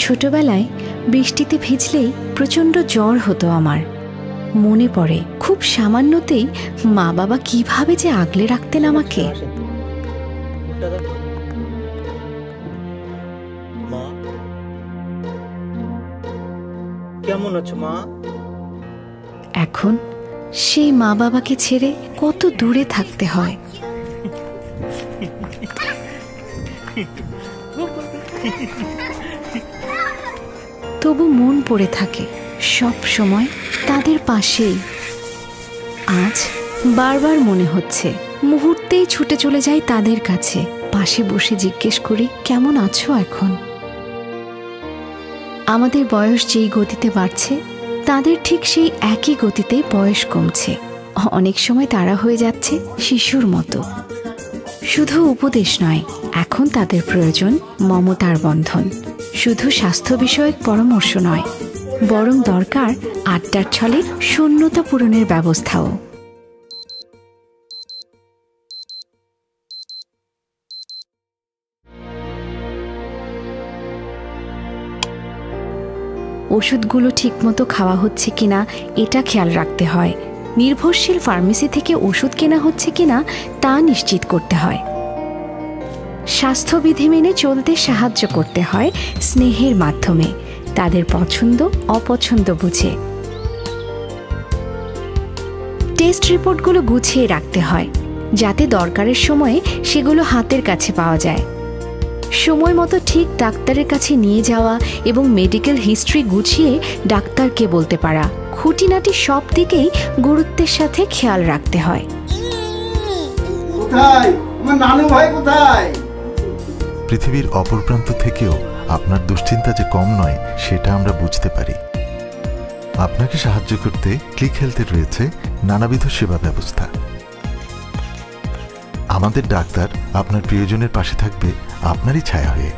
ছোটবেলায় বৃষ্টিতে ভিজলেই প্রচণ্ড জ্বর হতো আমার। মনে পড়ে খুব সামান্যতেই মা বাবা কিভাবে যে আগলে রাখতেন আমাকে। কেমন আছো মা? এখন সেই মা বাবাকে ছেড়ে কত দূরে থাকতে হয়। তবু মন পড়ে থাকে সব সময় তাদের পাশেই। আজ বারবার মনে হচ্ছে মুহূর্তেই ছুটে চলে যাই তাদের কাছে, পাশে বসে জিজ্ঞেস করি কেমন আছো এখন। আমাদের বয়স যেই গতিতে বাড়ছে তাদের ঠিক সেই একই গতিতে বয়স কমছে। অনেক সময় তারা হয়ে যাচ্ছে শিশুর মতো। শুধু উপদেশ নয়, এখন তাদের প্রয়োজন মমতার বন্ধন। শুধু স্বাস্থ্য বিষয়ক পরামর্শ নয়, বরং দরকার আড্ডার ছলে শূন্যতা পূরণের ব্যবস্থাও। ওষুধগুলো ঠিকমতো খাওয়া হচ্ছে কিনা এটা খেয়াল রাখতে হয়। নির্ভরশীল ফার্মেসি থেকে ওষুধ কেনা হচ্ছে কিনা তা নিশ্চিত করতে হয়। স্বাস্থ্যবিধি মেনে চলতে সাহায্য করতে হয় স্নেহের মাধ্যমে, তাদের পছন্দ অপছন্দ বুঝে। টেস্ট রিপোর্টগুলো গুছিয়ে রাখতে হয় যাতে দরকারের সময়ে সেগুলো হাতের কাছে পাওয়া যায়। সময় মতো ঠিক ডাক্তারের কাছে নিয়ে যাওয়া এবং মেডিকেল হিস্ট্রি গুছিয়ে ডাক্তারকে বলতে পারা, খুঁটিনাটি সব দিকেই গুরুত্বের সাথে খেয়াল রাখতে হয়। কোথায় আমার নানু ভাই কোথায়? পৃথিবীর অপর প্রান্ত থেকেও আপনার দুশ্চিন্তা যে কম নয় সেটা আমরা বুঝতে পারি। আপনাকে সাহায্য করতে ক্লিক হেলথের রয়েছে নানাবিধ সেবা ব্যবস্থা। আমাদের ডাক্তার আপনার প্রিয়জনের পাশে থাকবে আপনারই ছায়া হয়ে।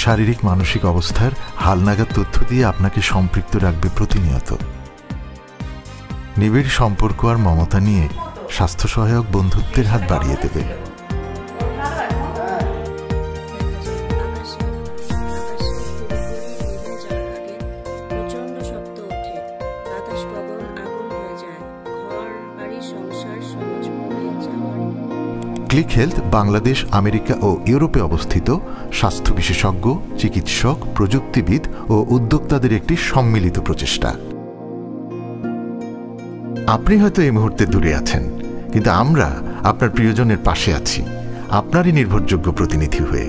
শারীরিক মানসিক অবস্থার হালনাগাদ তথ্য দিয়ে আপনাকে সম্পৃক্ত রাখবে প্রতিনিয়ত। নিবিড় সম্পর্ক আর মমতা নিয়ে স্বাস্থ্য সহায়ক বন্ধুত্বের হাত বাড়িয়ে দেবে। ক্লিক হেলথ বাংলাদেশ, আমেরিকা ও ইউরোপে অবস্থিত স্বাস্থ্য বিশেষজ্ঞ, চিকিৎসক, প্রযুক্তিবিদ ও উদ্যোক্তাদের একটি সম্মিলিত প্রচেষ্টা। আপনি হয়তো এই মুহূর্তে দূরে আছেন, কিন্তু আমরা আপনার প্রিয়জনের পাশে আছি, আপনারই নির্ভরযোগ্য প্রতিনিধি হয়ে।